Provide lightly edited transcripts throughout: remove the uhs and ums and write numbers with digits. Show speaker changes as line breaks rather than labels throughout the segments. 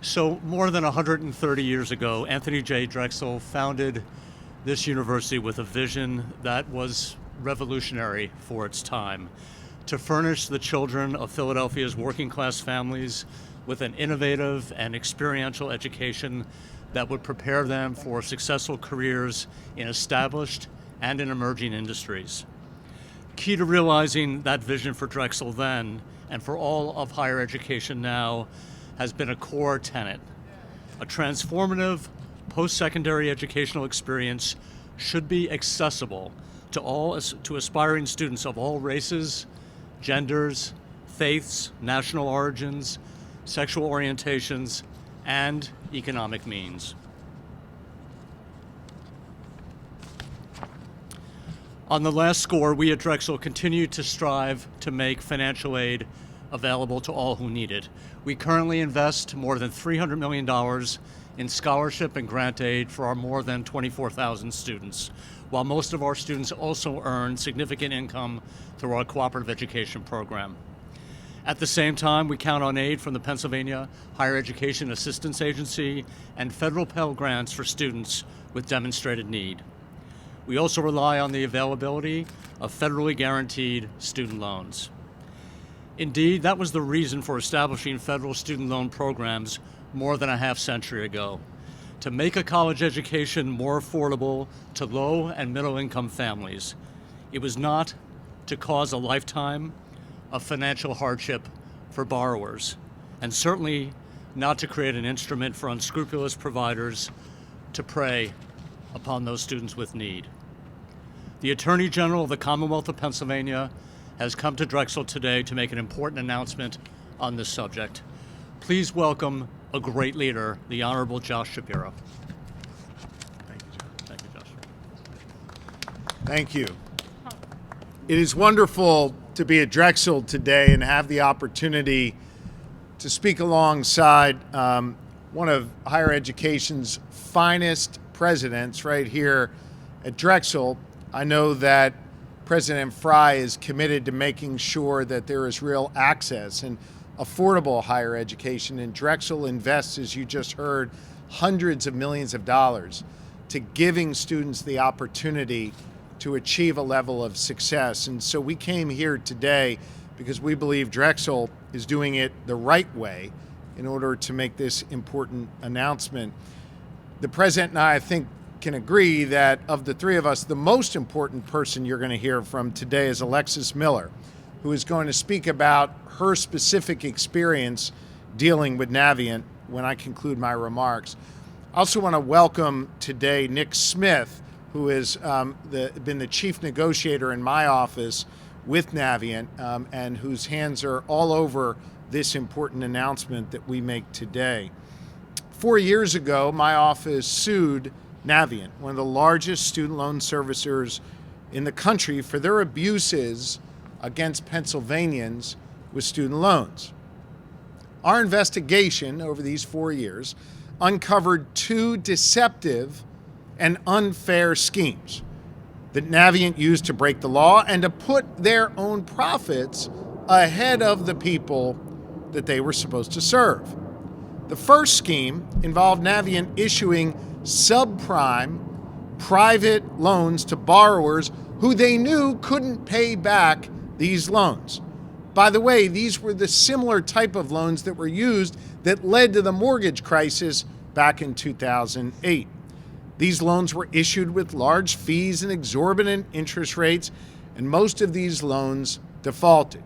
So more than 130 years ago, Anthony J. Drexel founded this university with a vision that was revolutionary for its time: to furnish the children of Philadelphia's working class families with an innovative and experiential education that would prepare them for successful careers in established and in emerging industries. Key to realizing that vision for Drexel then, and for all of higher education now, has been a core tenet. A transformative post-secondary educational experience should be accessible to aspiring students of all races, genders, faiths, national origins, sexual orientations, and economic means. On the last score, we at Drexel continue to strive to make financial aid available to all who need it. We currently invest more than $300 million in scholarship and grant aid for our more than 24,000 students, while most of our students also earn significant income through our cooperative education program. At the same time, we count on aid from the Pennsylvania Higher Education Assistance Agency and federal Pell Grants for students with demonstrated need. We also rely on the availability of federally guaranteed student loans. Indeed, that was the reason for establishing federal student loan programs more than a half-century ago: to make a college education more affordable to low and middle-income families. It was not to cause a lifetime of financial hardship for borrowers, and certainly not to create an instrument for unscrupulous providers to prey upon those students with need. The Attorney General of the Commonwealth of Pennsylvania has come to Drexel today to make an important announcement on this subject. Please welcome a great leader, the Honorable Josh Shapiro.
Thank you, Josh.
Thank you, Josh.
Thank you. It is wonderful to be at Drexel today and have the opportunity to speak alongside one of higher education's finest presidents right here at Drexel. I know that President Fry is committed to making sure that there is real access and affordable higher education, and Drexel invests, as you just heard, hundreds of millions of dollars to giving students the opportunity to achieve a level of success. And so we came here today because we believe Drexel is doing it the right way in order to make this important announcement. The President and I think, can agree that of the three of us, the most important person you're going to hear from today is Alexis Miller, who is going to speak about her specific experience dealing with Navient when I conclude my remarks. I also want to welcome today Nick Smith, who has been the chief negotiator in my office with Navient, and whose hands are all over this important announcement that we make today. 4 years ago, my office sued Navient, one of the largest student loan servicers in the country, for their abuses against Pennsylvanians with student loans. Our investigation over these 4 years uncovered two deceptive and unfair schemes that Navient used to break the law and to put their own profits ahead of the people that they were supposed to serve. The first scheme involved Navient issuing subprime private loans to borrowers who they knew couldn't pay back these loans. By the way, these were the similar type of loans that were used that led to the mortgage crisis back in 2008. These loans were issued with large fees and exorbitant interest rates, and most of these loans defaulted.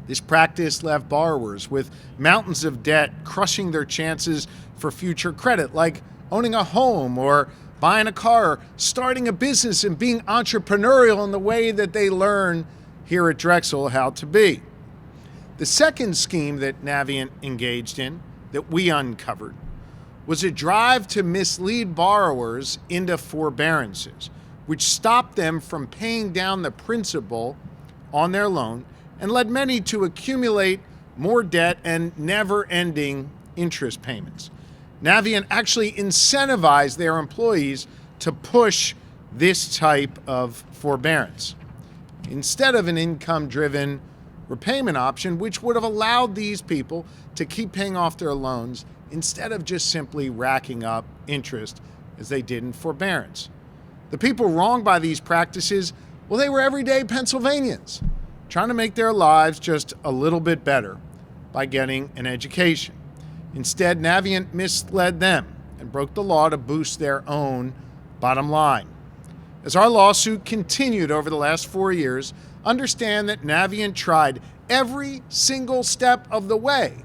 This practice left borrowers with mountains of debt, crushing their chances for future credit, like owning a home or buying a car, starting a business, and being entrepreneurial in the way that they learn here at Drexel how to be. The second scheme that Navient engaged in, that we uncovered, was a drive to mislead borrowers into forbearances, which stopped them from paying down the principal on their loan and led many to accumulate more debt and never-ending interest payments. Navient actually incentivized their employees to push this type of forbearance. Instead of an income-driven repayment option, which would have allowed these people to keep paying off their loans instead of just simply racking up interest as they did in forbearance. The people wronged by these practices, well, they were everyday Pennsylvanians trying to make their lives just a little bit better by getting an education. Instead, Navient misled them and broke the law to boost their own bottom line. As our lawsuit continued over the last 4 years, understand that Navient tried every single step of the way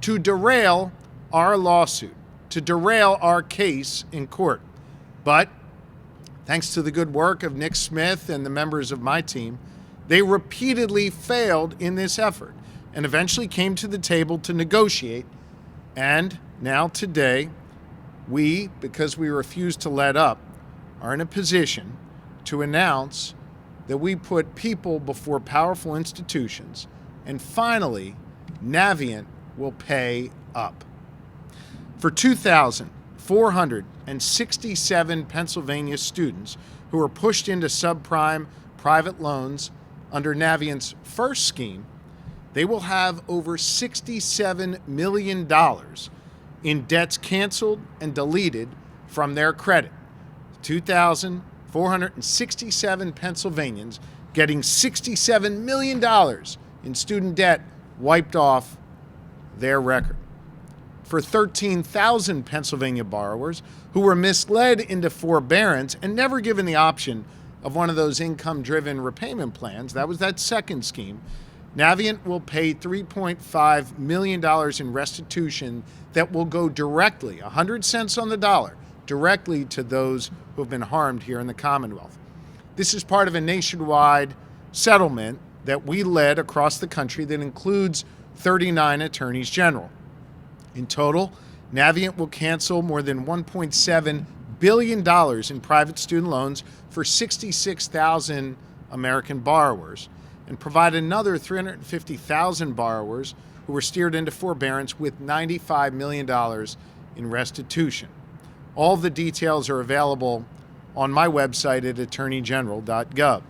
to derail our lawsuit, to derail our case in court. But thanks to the good work of Nick Smith and the members of my team, they repeatedly failed in this effort and eventually came to the table to negotiate. And now today, we, because we refuse to let up, are in a position to announce that we put people before powerful institutions, and finally, Navient will pay up. For 2,467 Pennsylvania students who were pushed into subprime private loans under Navient's first scheme, they will have over $67 million in debts canceled and deleted from their credit. 2,467 Pennsylvanians getting $67 million in student debt wiped off their record. For 13,000 Pennsylvania borrowers who were misled into forbearance and never given the option of one of those income-driven repayment plans, that was that second scheme, Navient will pay $3.5 million in restitution that will go directly, 100 cents on the dollar, directly to those who have been harmed here in the Commonwealth. This is part of a nationwide settlement that we led across the country that includes 39 attorneys general. In total, Navient will cancel more than $1.7 billion in private student loans for 66,000 American borrowers and provide another 350,000 borrowers who were steered into forbearance with $95 million in restitution. All the details are available on my website at attorneygeneral.gov.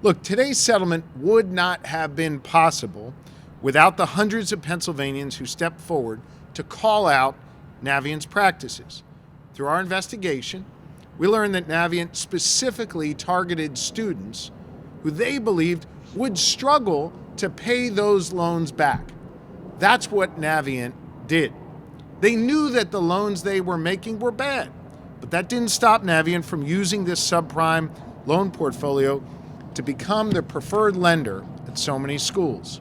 Look, today's settlement would not have been possible without the hundreds of Pennsylvanians who stepped forward to call out Navient's practices. Through our investigation, we learned that Navient specifically targeted students who they believed would struggle to pay those loans back. That's what Navient did. They knew that the loans they were making were bad, but that didn't stop Navient from using this subprime loan portfolio to become the preferred lender at so many schools.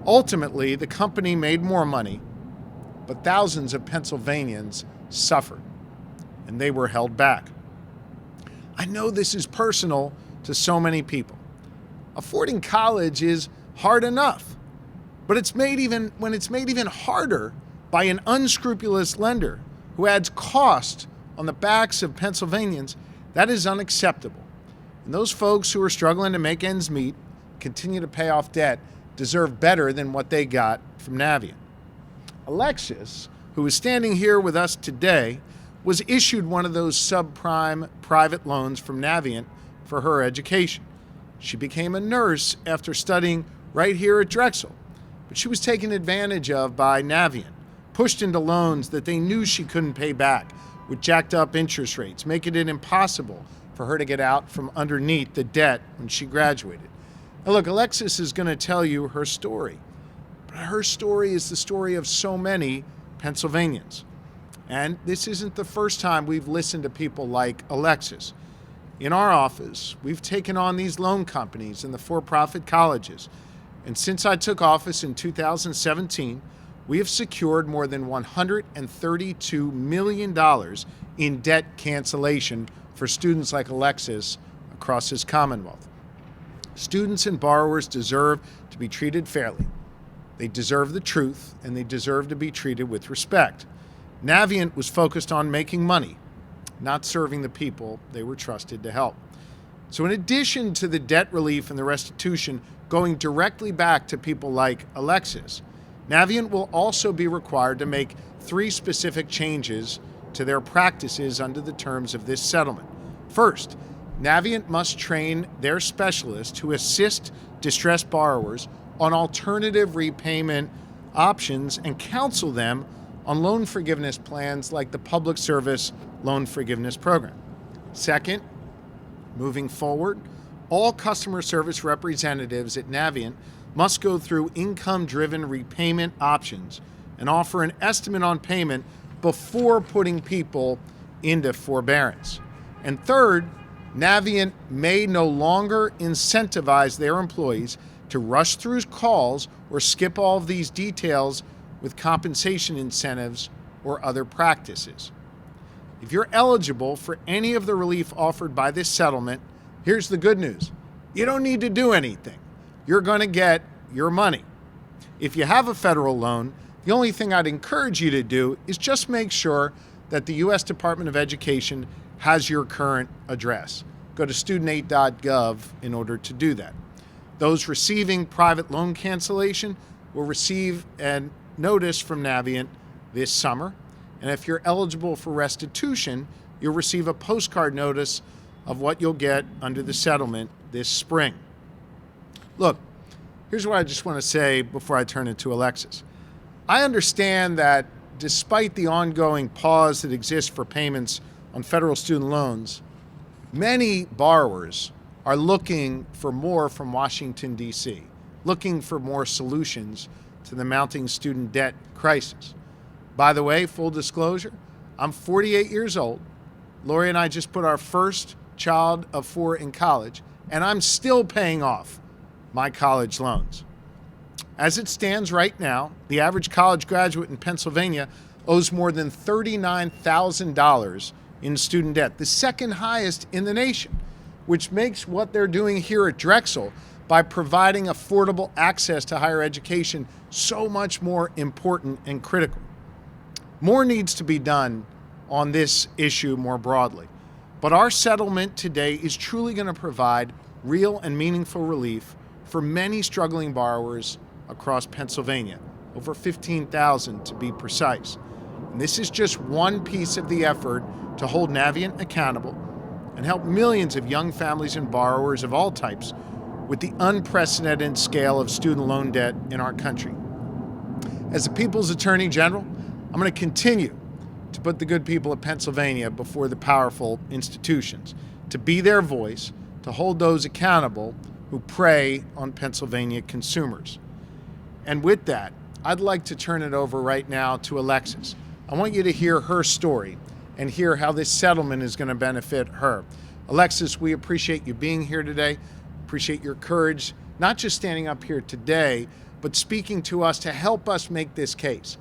Ultimately, the company made more money, but thousands of Pennsylvanians suffered, and they were held back. I know this is personal to so many people. Affording college is hard enough, but it's made even harder by an unscrupulous lender who adds cost on the backs of Pennsylvanians. That is unacceptable. And those folks who are struggling to make ends meet, continue to pay off debt, deserve better than what they got from Navient. Alexis, who is standing here with us today, was issued one of those subprime private loans from Navient for her education. She became a nurse after studying right here at Drexel, but she was taken advantage of by Navient, pushed into loans that they knew she couldn't pay back with jacked up interest rates, making it impossible for her to get out from underneath the debt when she graduated. Now look, Alexis is going to tell you her story, but her story is the story of so many Pennsylvanians. And this isn't the first time we've listened to people like Alexis. In our office, we've taken on these loan companies and the for-profit colleges. And since I took office in 2017, we have secured more than $132 million in debt cancellation for students like Alexis across this Commonwealth. Students and borrowers deserve to be treated fairly. They deserve the truth, and they deserve to be treated with respect. Navient was focused on making money, not serving the people they were trusted to help. So in addition to the debt relief and the restitution going directly back to people like Alexis, Navient will also be required to make 3 specific changes to their practices under the terms of this settlement. First, Navient must train their specialists who assist distressed borrowers on alternative repayment options and counsel them on loan forgiveness plans like the Public Service Loan Forgiveness Program. Second, moving forward, all customer service representatives at Navient must go through income-driven repayment options and offer an estimate on payment before putting people into forbearance. And third, Navient may no longer incentivize their employees to rush through calls or skip all of these details with compensation incentives or other practices. If you're eligible for any of the relief offered by this settlement, here's the good news. You don't need to do anything. You're going to get your money. If you have a federal loan, the only thing I'd encourage you to do is just make sure that the U.S. Department of Education has your current address. Go to studentaid.gov in order to do that. Those receiving private loan cancellation will receive a notice from Navient this summer. And if you're eligible for restitution, you'll receive a postcard notice of what you'll get under the settlement this spring. Look, here's what I just want to say before I turn it to Alexis. I understand that despite the ongoing pause that exists for payments on federal student loans, many borrowers are looking for more from Washington, D.C., looking for more solutions to the mounting student debt crisis. By the way, full disclosure, I'm 48 years old. Lori and I just put our first child of 4 in college, and I'm still paying off my college loans. As it stands right now, the average college graduate in Pennsylvania owes more than $39,000 in student debt, the second highest in the nation, which makes what they're doing here at Drexel by providing affordable access to higher education so much more important and critical. More needs to be done on this issue more broadly, but our settlement today is truly going to provide real and meaningful relief for many struggling borrowers across Pennsylvania, over 15,000 to be precise. And this is just one piece of the effort to hold Navient accountable and help millions of young families and borrowers of all types with the unprecedented scale of student loan debt in our country. As the People's Attorney General, I'm going to continue to put the good people of Pennsylvania before the powerful institutions, to be their voice, to hold those accountable who prey on Pennsylvania consumers. And with that, I'd like to turn it over right now to Alexis. I want you to hear her story and hear how this settlement is going to benefit her. Alexis, we appreciate you being here today, appreciate your courage, not just standing up here today, but speaking to us to help us make this case.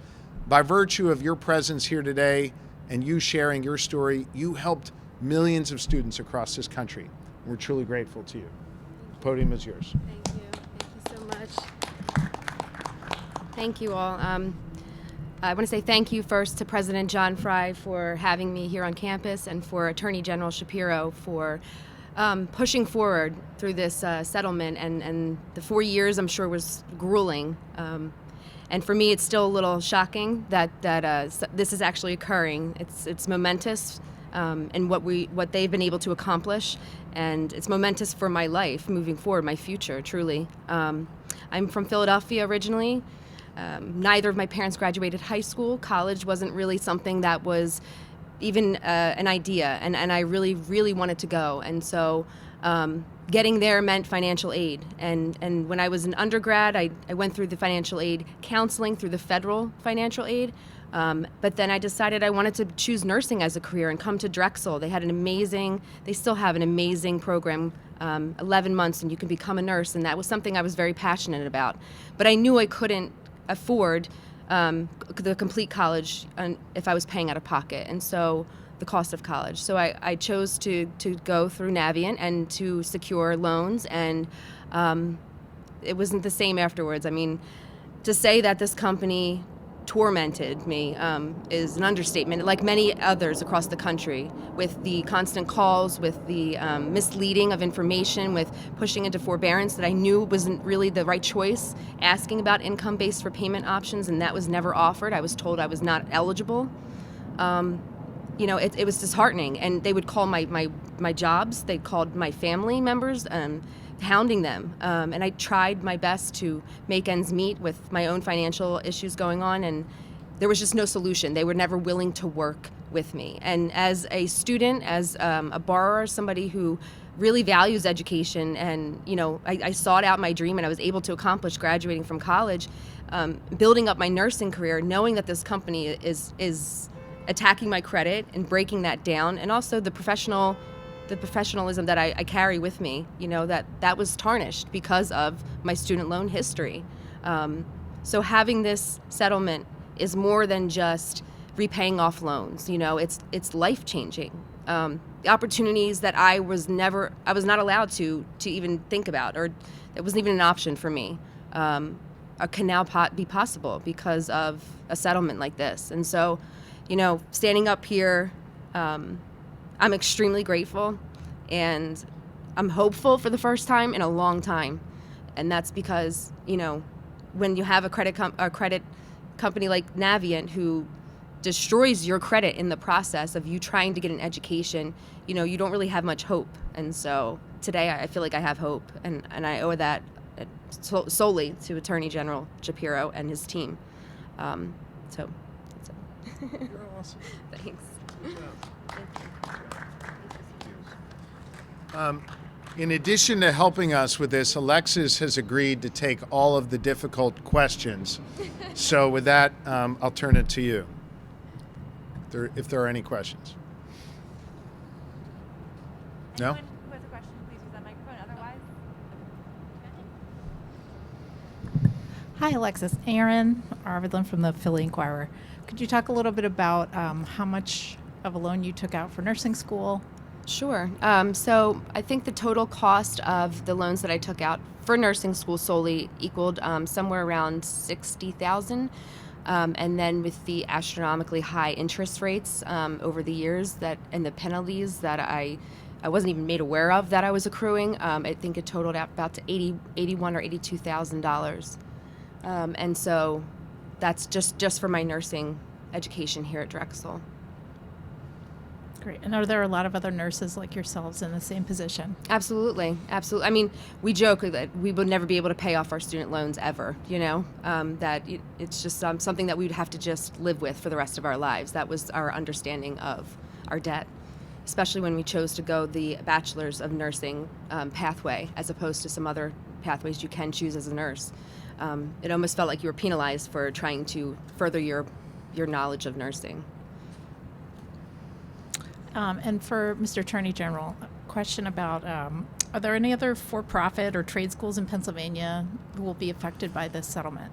By virtue of your presence here today and you sharing your story, you helped millions of students across this country. We're truly grateful to you. The podium is yours.
Thank you. Thank you so much. Thank you all. I want to say thank you first to President John Fry for having me here on campus and for Attorney General Shapiro for pushing forward through this settlement. And the 4 years, I'm sure, was grueling. And for me, it's still a little shocking that this is actually occurring. It's momentous, and what they've been able to accomplish, and it's momentous for my life moving forward, my future, truly. I'm from Philadelphia originally. Neither of my parents graduated high school. College wasn't really something that was even an idea, and I really, really wanted to go. And so getting there meant financial aid. And when I was an undergrad, I went through the financial aid counseling through the federal financial aid. But then I decided I wanted to choose nursing as a career and come to Drexel. They still have an amazing program, 11 months, and you can become a nurse. And that was something I was very passionate about. But I knew I couldn't afford the complete college if I was paying out of pocket. And so the cost of college. So I chose to go through Navient and to secure loans, and it wasn't the same afterwards. I mean, to say that this company tormented me is an understatement, like many others across the country, with the constant calls, with the misleading of information, with pushing into forbearance that I knew wasn't really the right choice, asking about income-based repayment options, and that was never offered. I was told I was not eligible. It was disheartening, and they would call my jobs. They called my family members, hounding them. And I tried my best to make ends meet with my own financial issues going on, and there was just no solution. They were never willing to work with me. And as a student, as a borrower, somebody who really values education, and I sought out my dream, and I was able to accomplish graduating from college, building up my nursing career, knowing that this company is attacking my credit and breaking that down, and also the professionalism that I carry with me, that was tarnished because of my student loan history. So having this settlement is more than just repaying off loans. It's life changing. The opportunities that I was not allowed to even think about, or it wasn't even an option for me, can now be possible because of a settlement like this. And so, standing up here, I'm extremely grateful, and I'm hopeful for the first time in a long time. And that's because, when you have a credit company like Navient who destroys your credit in the process of you trying to get an education, you don't really have much hope. And so today I feel like I have hope, and I owe that solely to Attorney General Shapiro and his team. So that's it.
You're awesome.
Thanks.
In addition to helping us with this, Alexis has agreed to take all of the difficult questions. So with that, I'll turn it to you, if there are any questions. No?
Anyone who has a question, please use that microphone. Otherwise,
Hi, Alexis. Aaron Arvidlin from the Philly Inquirer. Could you talk a little bit about how much of a loan you took out for nursing school?
Sure. So I think the total cost of the loans that I took out for nursing school solely equaled somewhere around $60,000. And then with the astronomically high interest rates over the years and the penalties that I wasn't even made aware of that I was accruing, I think it totaled out about to $81,000 or $82,000. And so that's just for my nursing education here at Drexel.
Great. And are there a lot of other nurses like yourselves in the same position?
Absolutely. I mean, we joke that we would never be able to pay off our student loans ever, that it's just something that we'd have to just live with for the rest of our lives. That was our understanding of our debt, especially when we chose to go the Bachelor's of Nursing pathway as opposed to some other pathways you can choose as a nurse. It almost felt like you were penalized for trying to further your knowledge of nursing.
And for Mr. Attorney General, a question about, are there any other for-profit or trade schools in Pennsylvania who will be affected by this settlement?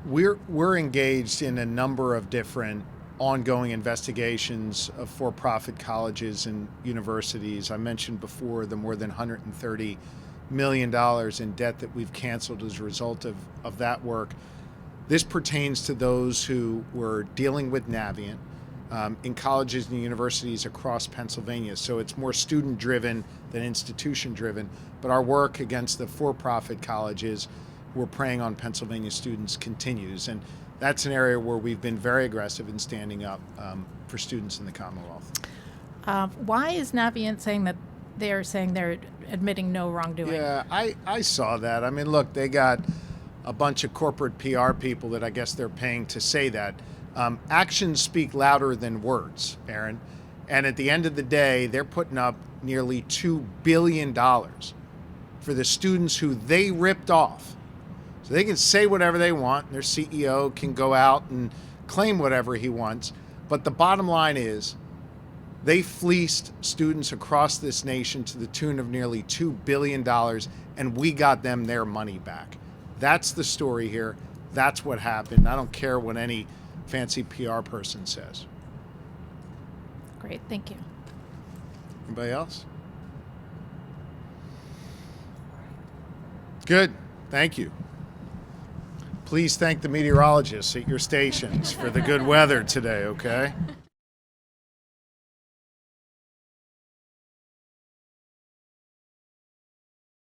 We're engaged in a number of different ongoing investigations of for-profit colleges and universities. I mentioned before the more than $130 million in debt that we've canceled as a result of that work. This pertains to those who were dealing with Navient in colleges and universities across Pennsylvania. So it's more student-driven than institution-driven. But our work against the for-profit colleges who are preying on Pennsylvania students continues. And that's an area where we've been very aggressive in standing up for students in the Commonwealth.
Why is Navient saying that they're admitting no wrongdoing?
Yeah, I saw that. I mean, look, they got a bunch of corporate PR people that I guess they're paying to say that. Actions speak louder than words, Aaron. And at the end of the day, they're putting up nearly $2 billion for the students who they ripped off. So they can say whatever they want, and their CEO can go out and claim whatever he wants. But the bottom line is, they fleeced students across this nation to the tune of nearly $2 billion, and we got them their money back. That's the story here. That's what happened. I don't care what any fancy PR person says.
Great, thank you.
Anybody else? Good, thank you. Please thank the meteorologists at your stations for the good weather today, okay?